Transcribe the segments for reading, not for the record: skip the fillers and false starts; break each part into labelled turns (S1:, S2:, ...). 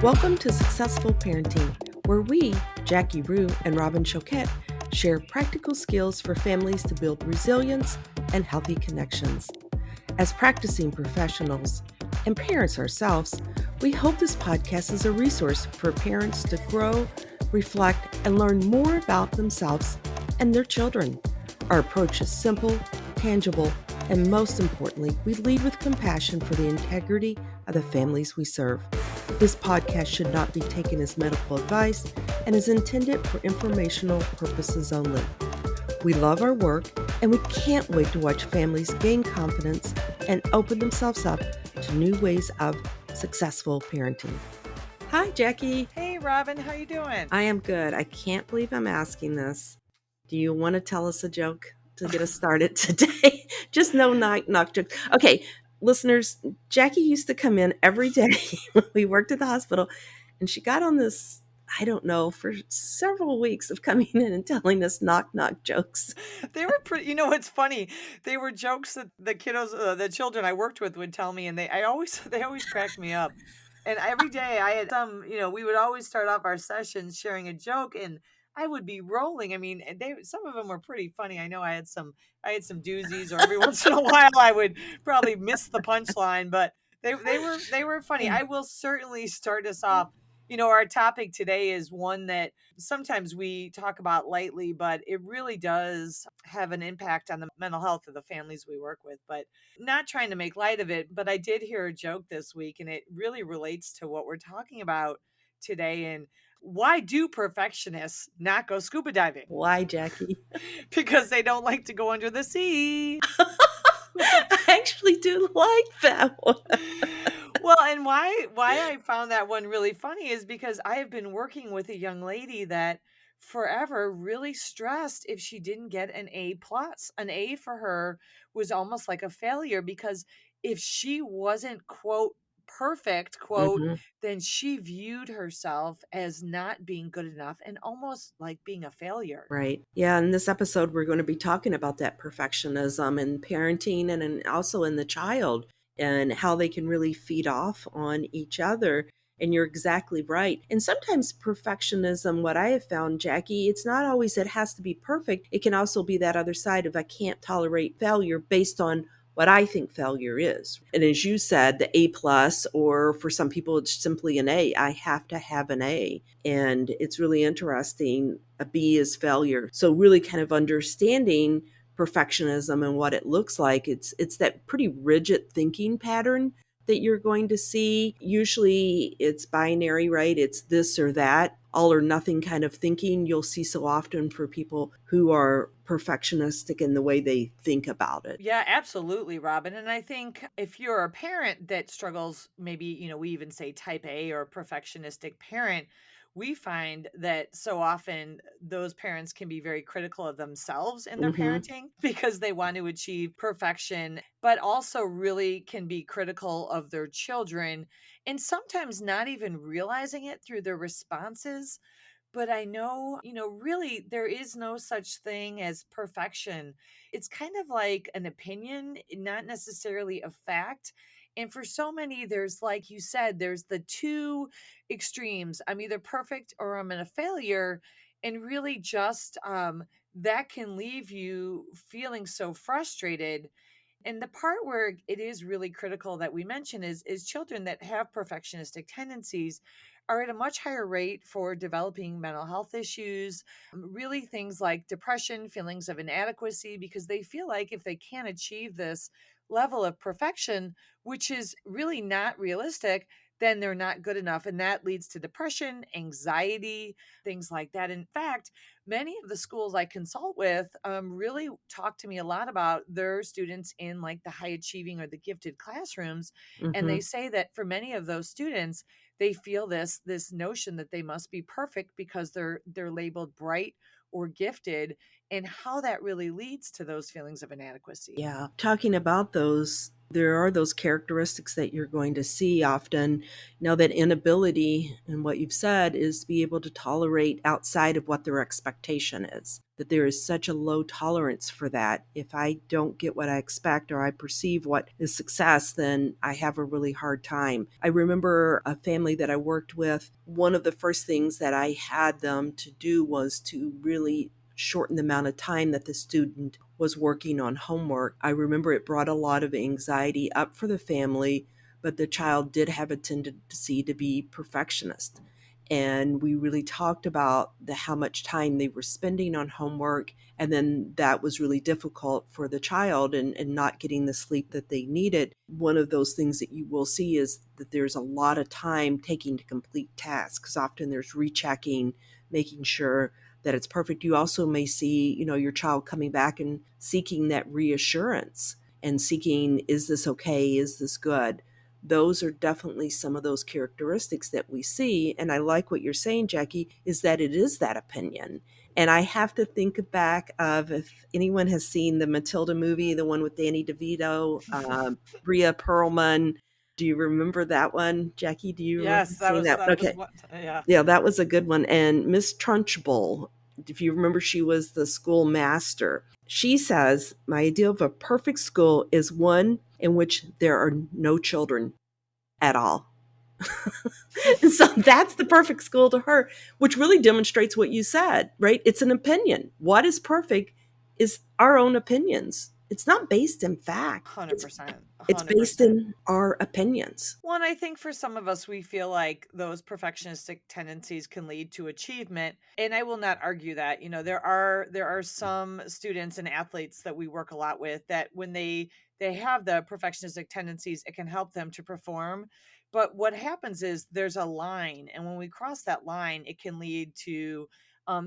S1: Welcome to Successful Parenting, where we, Jackie Rue and Robin Choquette, share practical skills for families to build resilience and healthy connections. As practicing professionals and parents ourselves, we hope this podcast is a resource for parents to grow, reflect, and learn more about themselves and their children. Our approach is simple, tangible, and most importantly, we lead with compassion for the integrity of the families we serve. This podcast should not be taken as medical advice and is intended for informational purposes only. We love our work and we can't wait to watch families gain confidence and open themselves up to new ways of successful parenting. Hi, Jackie.
S2: Hey, Robin, how you doing?
S1: I am good. I can't believe I'm asking this. Do you want to tell us a joke to get us started today? Just no knock jokes. Okay, listeners, Jackie used to come in every day when we worked at the hospital, and she got on this, I don't know, for several weeks of coming in and telling us knock jokes.
S2: They were pretty, it's funny. They were jokes that the kiddos, the children I worked with would tell me, and they always cracked me up. And every day I had some, we would always start off our sessions sharing a joke, and I would be rolling. I mean, and some of them were pretty funny. I know I had some doozies, or every once in a while I would probably miss the punchline, but they were funny. I will certainly start us off. Our topic today is one that sometimes we talk about lightly, but it really does have an impact on the mental health of the families we work with. But not trying to make light of it, but I did hear a joke this week, and it really relates to what we're talking about today. And why do perfectionists not go scuba diving?
S1: Why, Jackie?
S2: Because they don't like to go under the sea.
S1: I actually do like that one.
S2: Well, and why I found that one really funny is because I have been working with a young lady that forever really stressed if she didn't get an A plus. An A for her was almost like a failure, because if she wasn't, quote, perfect, quote,
S1: Mhm.
S2: then she viewed herself as not being good enough and almost like being a failure.
S1: Right. Yeah. In this episode, we're going to be talking about that perfectionism in parenting and also in the child and how they can really feed off on each other. And you're exactly right. And sometimes perfectionism, what I have found, Jackie, it's not always it has to be perfect. It can also be that other side of I can't tolerate failure based on what I think failure is. And as you said, the A plus, or for some people, it's simply an A. I have to have an A. And it's really interesting. A B is failure. So really kind of understanding perfectionism and what it looks like. It's that pretty rigid thinking pattern that you're going to see. Usually it's binary, right? It's this or that, all or nothing kind of thinking you'll see so often for people who are perfectionistic in the way they think about it.
S2: Yeah, absolutely, Robin. And I think if you're a parent that struggles, maybe, we even say type A or perfectionistic parent, we find that so often those parents can be very critical of themselves in their
S1: Hmm.
S2: parenting because they want to achieve perfection, but also really can be critical of their children, and sometimes not even realizing it through their responses. But I know, really there is no such thing as perfection. It's kind of like an opinion, not necessarily a fact. And for so many, there's, like you said, there's the two extremes. I'm either perfect or I'm a failure. And really, just that can leave you feeling so frustrated. And the part where it is really critical that we mention is children that have perfectionistic tendencies are at a much higher rate for developing mental health issues, really things like depression, feelings of inadequacy, because they feel like if they can't achieve this level of perfection, which is really not realistic, then they're not good enough. And that leads to depression, anxiety, things like that. In fact, many of the schools I consult with really talk to me a lot about their students in like the high achieving or the gifted classrooms. And
S1: Hmm.
S2: they say that for many of those students, they feel this notion that they must be perfect because they're labeled bright or gifted, and how that really leads to those feelings of inadequacy.
S1: Yeah. Talking about those There are those characteristics that you're going to see often. Now, that inability, and what you've said, is to be able to tolerate outside of what their expectation is. That there is such a low tolerance for that. If I don't get what I expect or I perceive what is success, then I have a really hard time. I remember a family that I worked with. One of the first things that I had them to do was to really shorten the amount of time that the student was working on homework. I remember it brought a lot of anxiety up for the family, but the child did have a tendency to be perfectionist. And we really talked about how much time they were spending on homework. And then that was really difficult for the child, and not getting the sleep that they needed. One of those things that you will see is that there's a lot of time taking to complete tasks, because often there's rechecking, making sure that it's perfect. You also may see, your child coming back and seeking that reassurance and seeking, is this okay? Is this good? Those are definitely some of those characteristics that we see. And I like what you're saying, Jackie, is that it is that opinion. And I have to think back of, if anyone has seen the Matilda movie, the one with Danny DeVito, Rhea Perlman. Do you remember that one, Jackie? Do you remember
S2: Yes,
S1: seeing that?
S2: that was
S1: Okay.
S2: what, yeah.
S1: Yeah, that was a good one. And Miss Trunchbull, if you remember, she was the school master. She says, my ideal of a perfect school is one in which there are no children at all. And so that's the perfect school to her, which really demonstrates what you said, right? It's an opinion. What is perfect is our own opinions. It's not based in fact. It's
S2: 100%,
S1: it's based
S2: 100%.
S1: in our opinions.
S2: Well, and I think for some of us, we feel like those perfectionistic tendencies can lead to achievement, and I will not argue that. There are some students and athletes that we work a lot with that when they have the perfectionistic tendencies, it can help them to perform. But what happens is there's a line, and when we cross that line, it can lead to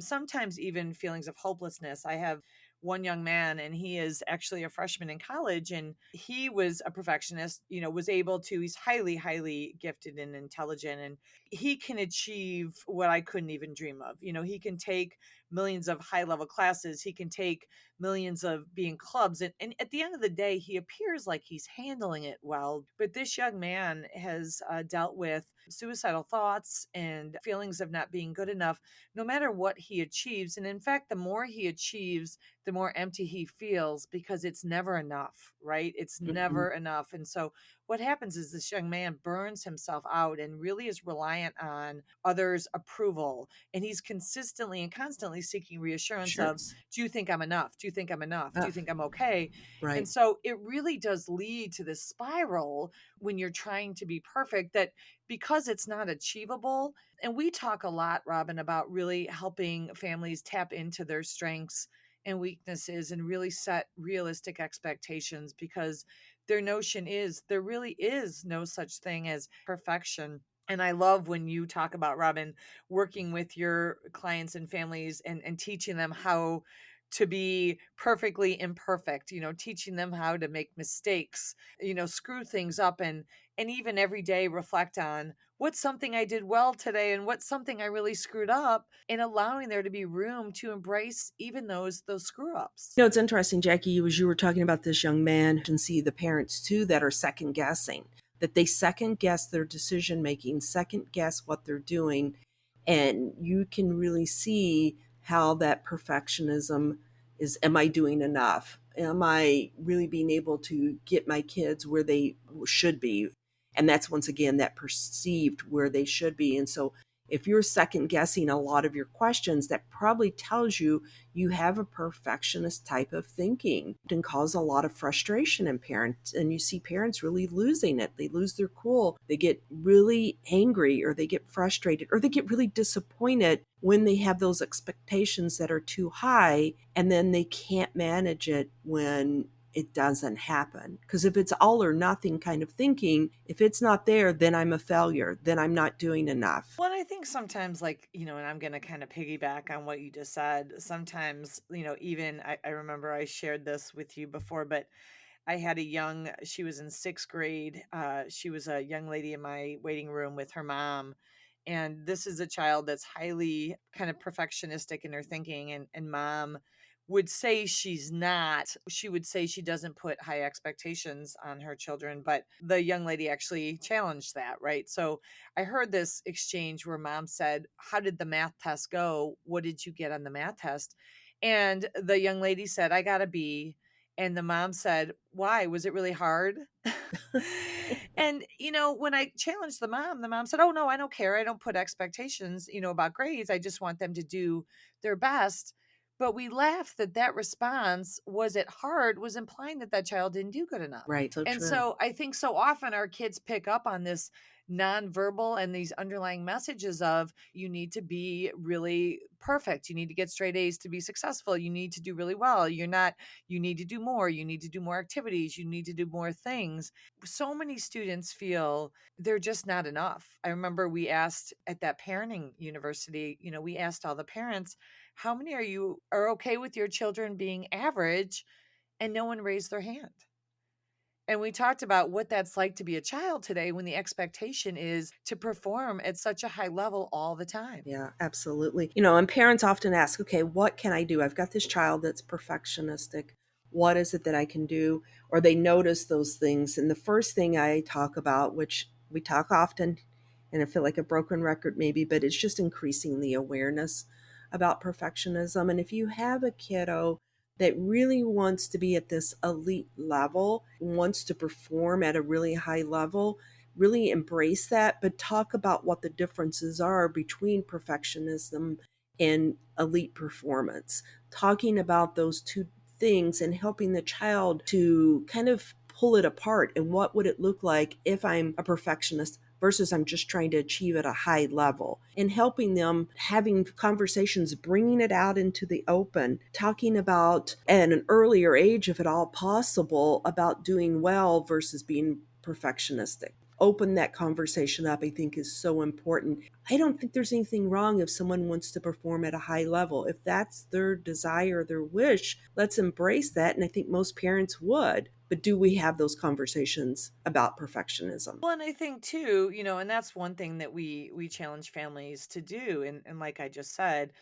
S2: sometimes even feelings of hopelessness. I have one young man, and he is actually a freshman in college, and he was a perfectionist, was able to, he's highly, highly gifted and intelligent, and he can achieve what I couldn't even dream of. He can take millions of high level classes, he can take millions of being clubs, and at the end of the day, he appears like he's handling it well. But this young man has dealt with suicidal thoughts and feelings of not being good enough no matter what he achieves. And in fact, the more he achieves, the more empty he feels, because it's never enough, right? It's
S1: Mhm.
S2: never enough. And so what happens is this young man burns himself out and really is reliant on others' approval. And he's consistently and constantly seeking reassurance
S1: Sure.
S2: of, do you think I'm enough? Do you think I'm enough? Do
S1: Uh,
S2: you think I'm okay? And
S1: right.
S2: so it really does lead to this spiral when you're trying to be perfect, that because it's not achievable. And we talk a lot, Robin, about really helping families tap into their strengths and weaknesses and really set realistic expectations, because their notion is there really is no such thing as perfection. And I love when you talk about, Robin, working with your clients and families and teaching them how to be perfectly imperfect, teaching them how to make mistakes, screw things up, and even every day reflect on what's something I did well today and what's something I really screwed up, and allowing there to be room to embrace even those screw ups.
S1: It's interesting, Jackie, as you were talking about this young man, and see the parents too that are second guessing, that they second guess their decision making, second guess what they're doing. And you can really see how that perfectionism is, am I doing enough? Am I really being able to get my kids where they should be? And that's once again that perceived where they should be. And so if you're second guessing a lot of your questions, that probably tells you you have a perfectionist type of thinking, and cause a lot of frustration in parents. And you see parents really losing it. They lose their cool. They get really angry, or they get frustrated, or they get really disappointed when they have those expectations that are too high, and then they can't manage it when it doesn't happen. Because if it's all or nothing kind of thinking, if it's not there, then I'm a failure, then I'm not doing enough.
S2: Well, I think sometimes, like, and I'm going to kind of piggyback on what you just said. Sometimes, even I remember I shared this with you before, but I had she was in sixth grade. She was a young lady in my waiting room with her mom. And this is a child that's highly kind of perfectionistic in her thinking. And mom would say she's not. She would say she doesn't put high expectations on her children, but the young lady actually challenged that, right? So I heard this exchange where mom said, "How did the math test go? What did you get on the math test?" And the young lady said, "I got a B." And the mom said, "Why? Was it really hard?" And, when I challenged the mom said, "Oh, no, I don't care. I don't put expectations, about grades. I just want them to do their best." But we laughed that that response, "Was it hard?" was implying that that child didn't do good enough.
S1: Right, so
S2: And
S1: true.
S2: so I think so often our kids pick up on this nonverbal and these underlying messages of you need to be really perfect. You need to get straight A's to be successful. You need to do really well. You're not, you need to do more. You need to do more activities. You need to do more things. So many students feel they're just not enough. I remember we asked at that parenting university, we asked all the parents, how many are okay with your children being average? And no one raised their hand. And we talked about what that's like to be a child today when the expectation is to perform at such a high level all the time.
S1: Yeah, absolutely. And parents often ask, okay, what can I do? I've got this child that's perfectionistic. What is it that I can do? Or they notice those things. And the first thing I talk about, which we talk often, and I feel like a broken record maybe, but it's just increasing the awareness about perfectionism. And if you have a kiddo that really wants to be at this elite level, wants to perform at a really high level, really embrace that, but talk about what the differences are between perfectionism and elite performance. Talking about those two things and helping the child to kind of pull it apart and what would it look like if I'm a perfectionist versus I'm just trying to achieve at a high level, and helping them having conversations, bringing it out into the open, talking about at an earlier age, if at all possible, about doing well versus being perfectionistic. Open that conversation up, I think, is so important. I don't think there's anything wrong if someone wants to perform at a high level. If that's their desire, their wish, let's embrace that. And I think most parents would. But do we have those conversations about perfectionism?
S2: Well, and I think too, and that's one thing that we challenge families to do. And like I just said,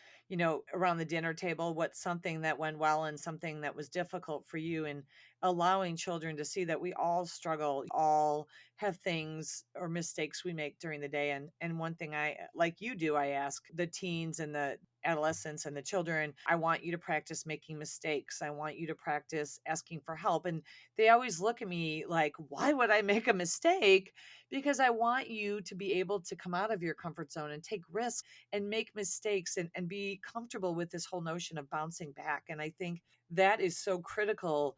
S2: around the dinner table, what's something that went well and something that was difficult for you, and allowing children to see that we all struggle, all have things or mistakes we make during the day. And one thing I like you do, I ask the teens and the adolescents and the children, I want you to practice making mistakes. I want you to practice asking for help. And they always look at me like, why would I make a mistake? Because I want you to be able to come out of your comfort zone and take risks and make mistakes and be comfortable with this whole notion of bouncing back. And I think that is so critical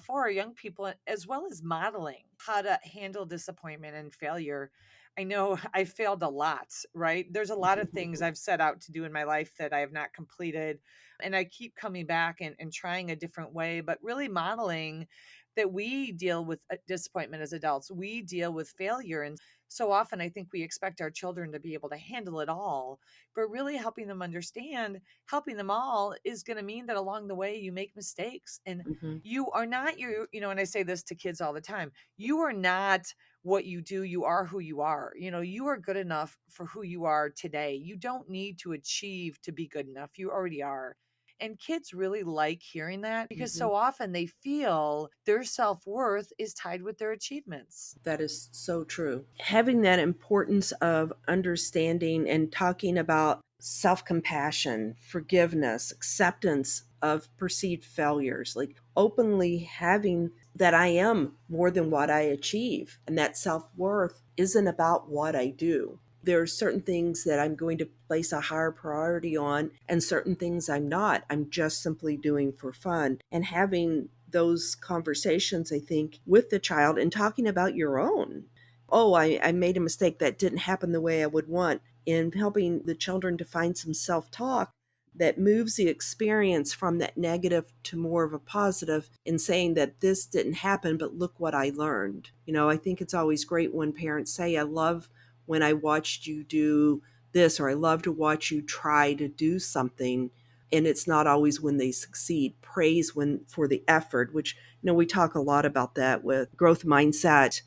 S2: for our young people, as well as modeling how to handle disappointment and failure. I know I failed a lot, right? There's a lot of things I've set out to do in my life that I have not completed. And I keep coming back and trying a different way, but really modeling that we deal with disappointment as adults. We deal with failure. And so often I think we expect our children to be able to handle it all, but really helping them understand, helping them all is going to mean that along the way you make mistakes. And
S1: Mhm.
S2: you are not and I say this to kids all the time, you are not what you do, you are who you are. You are good enough for who you are today. You don't need to achieve to be good enough. You already are. And kids really like hearing that because
S1: Mhm.
S2: so often they feel their self worth is tied with their achievements.
S1: That is so true. Having that importance of understanding and talking about self compassion, forgiveness, acceptance of perceived failures, like openly having that I am more than what I achieve, and that self worth isn't about what I do. There are certain things that I'm going to place a higher priority on, and certain things I'm not. I'm just simply doing for fun. And having those conversations, I think, with the child and talking about your own. Oh, I made a mistake that didn't happen the way I would want, and helping the children to find some self talk that moves the experience from that negative to more of a positive, in saying that this didn't happen, but look what I learned. I think it's always great when parents say, I love when I watched you do this, or I love to watch you try to do something. And it's not always when they succeed. Praise when for the effort, which we talk a lot about that with growth mindset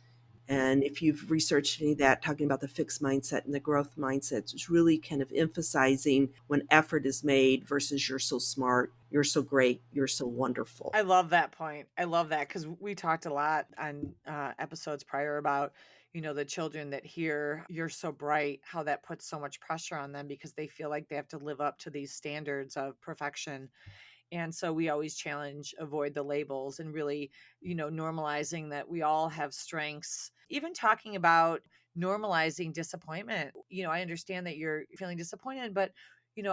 S1: And if you've researched any of that, talking about the fixed mindset and the growth mindset, it's really kind of emphasizing when effort is made versus you're so smart, you're so great, you're so wonderful.
S2: I love that point. I love that because we talked a lot on episodes prior about, the children that hear you're so bright, how that puts so much pressure on them because they feel like they have to live up to these standards of perfection. And so we always challenge avoid the labels and really, normalizing that we all have strengths. Even talking about normalizing disappointment. I understand that you're feeling disappointed, but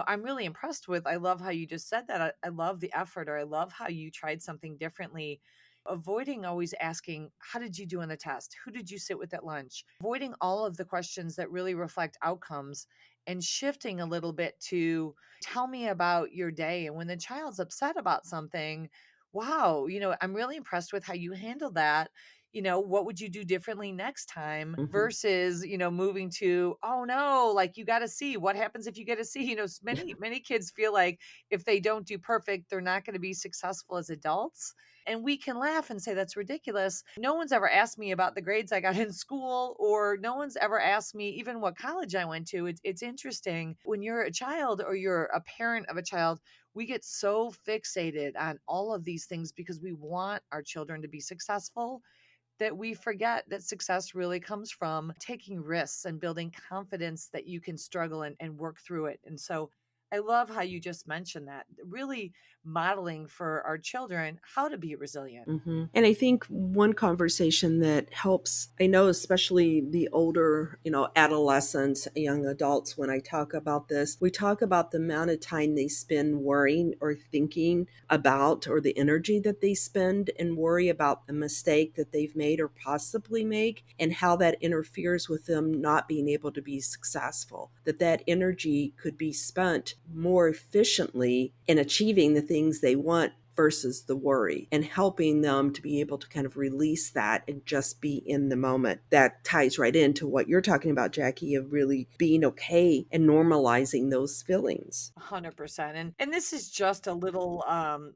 S2: I'm really impressed with I love how you just said that. I love the effort, or I love how you tried something differently. Avoiding always asking, how did you do on the test? Who did you sit with at lunch? Avoiding all of the questions that really reflect outcomes and shifting a little bit to tell me about your day. And when the child's upset about something, wow, I'm really impressed with how you handle that. What would you do differently next time
S1: Hmm.
S2: versus, moving to, oh no, like you got to see what happens if you get a C. Many kids feel like if they don't do perfect, they're not going to be successful as adults. And we can laugh and say that's ridiculous. No one's ever asked me about the grades I got in school, or no one's ever asked me even what college I went to. It's interesting when you're a child or you're a parent of a child, we get so fixated on all of these things because we want our children to be successful that we forget that success really comes from taking risks and building confidence that you can struggle and work through it. And so I love how you just mentioned that, really modeling for our children how to be resilient.
S1: And I think one conversation that helps, I know, especially the older, adolescents, young adults, when I talk about this, we talk about the amount of time they spend worrying or thinking about, or the energy that they spend and worry about the mistake that they've made or possibly make, and how that interferes with them not being able to be successful. That energy could be spent more efficiently in achieving the things they want versus the worry, and helping them to be able to kind of release that and just be in the moment. That ties right into what you're talking about, Jackie, of really being okay and normalizing those feelings.
S2: 100%. And this is just a little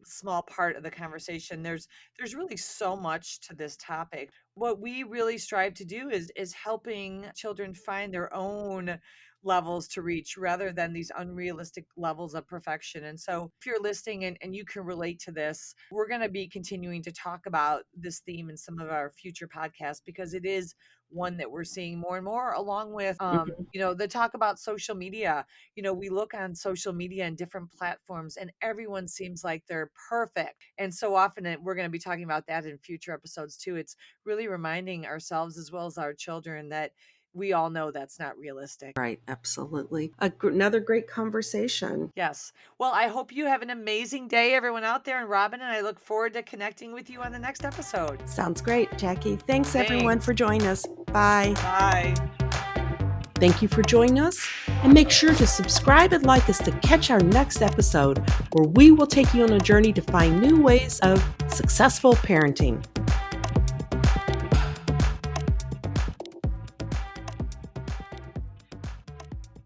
S2: small part of the conversation. There's really so much to this topic. What we really strive to do is helping children find their own levels to reach rather than these unrealistic levels of perfection. And so if you're listening and you can relate to this, we're going to be continuing to talk about this theme in some of our future podcasts because it is one that we're seeing more and more, along with
S1: Mhm.
S2: the talk about social media. We look on social media and different platforms, and everyone seems like they're perfect. And so often, we're going to be talking about that in future episodes too. It's really reminding ourselves as well as our children that we all know that's not realistic.
S1: Right, absolutely. Another great conversation.
S2: Yes. Well, I hope you have an amazing day, everyone out there. And Robin and I look forward to connecting with you on the next episode.
S1: Sounds great, Jackie. Thanks, everyone,
S2: Thanks.
S1: for joining us. Bye.
S2: Bye.
S1: Thank you for joining us, and make sure to subscribe and like us to catch our next episode, where we will take you on a journey to find new ways of successful parenting.